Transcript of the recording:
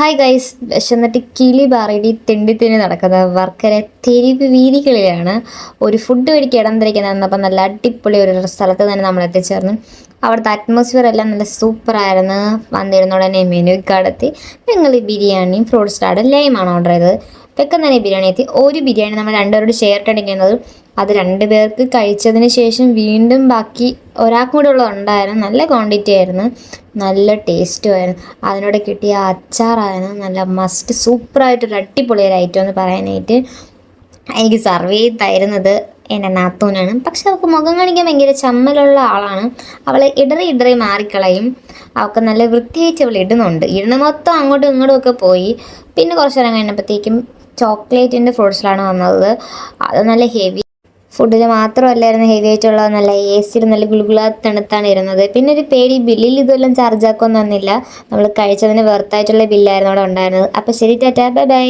Hi guys, വിശന്നിട്ട് കിളി പാറിയിട്ട് തെണ്ടി തെന്നി നടക്കുന്ന വർക്കല തെരുവ് വീതികളിലാണ് ഒരു ഫുഡ് കഴിക്കാൻ ഇടം തിരിക്കുന്നത്. എന്നപ്പോൾ നല്ല അടിപൊളി ഒരു സ്ഥലത്ത് തന്നെ നമ്മൾ എത്തിച്ചേർന്നു. അവിടുത്തെ അറ്റ്മോസ്ഫിയർ എല്ലാം നല്ല സൂപ്പറായിരുന്നു. വന്നിരുന്ന ഉടനെ മെനു കടത്തി ഞങ്ങൾ ബിരിയാണിയും ഫ്രൂട്ട് സലാഡ് ലൈമാണ് ഓർഡർ ചെയ്തത്. പെട്ടെന്ന് തന്നെ ബിരിയാണി എത്തി. ഒരു ബിരിയാണി നമ്മൾ രണ്ടുപേരോട് ഷെയർ ഇട്ടിരിക്കുന്നത്. അത് രണ്ടു പേർക്ക് കഴിച്ചതിന് ശേഷം വീണ്ടും ബാക്കി ഒരാൾക്കും കൂടെ ഉള്ളതുണ്ടായിരുന്നു. നല്ല ക്വാണ്ടിറ്റി ആയിരുന്നു, നല്ല ടേസ്റ്റും ആയിരുന്നു. അതിനോട് കിട്ടിയ അച്ചാറായിരുന്നു നല്ല മസ്റ്റ് സൂപ്പറായിട്ടൊരു അടിപൊളിയൊരു ഐറ്റം എന്ന് പറയാനായിട്ട്. എനിക്ക് സർവ് ചെയ്ത് തരുന്നത് എൻ്റെ നാത്തൂനാണ്. പക്ഷെ അവൾക്ക് മുഖം കാണിക്കാൻ ഭയങ്കര ചമ്മലുള്ള ആളാണ്. അവളെ ഇടറി മാറിക്കളയും. അവൾക്ക് നല്ല വൃത്തിയായിട്ട് അവൾ ഇടുന്നുണ്ട്. ഇടുന്ന മൊത്തം അങ്ങോട്ടും ഇങ്ങോട്ടും ഒക്കെ പോയി. പിന്നെ കുറച്ച് നേരം കഴിഞ്ഞപ്പോഴത്തേക്കും ചോക്ലേറ്റിൻ്റെ ഫ്രൂട്ട്സിലാണ് വന്നത്. അത് നല്ല ഹെവി ഫുഡിൽ മാത്രമല്ലായിരുന്നു, ഹെവി ആയിട്ടുള്ള നല്ല എ സിയിൽ നല്ല ഗുളുഗുളാ തണുത്താണ് ഇരുന്നത്. പിന്നെ ഒരു പേടി, ബില്ലിൽ ഇതെല്ലാം ചാർജ് ആക്കുമെന്ന് വന്നില്ല. നമ്മൾ കഴിച്ചതിന് വെർത്തായിട്ടുള്ള ബില്ലായിരുന്നു അവിടെ ഉണ്ടായിരുന്നത്. അപ്പോൾ ശരി, ടാറ്റാ, ബൈ ബൈ.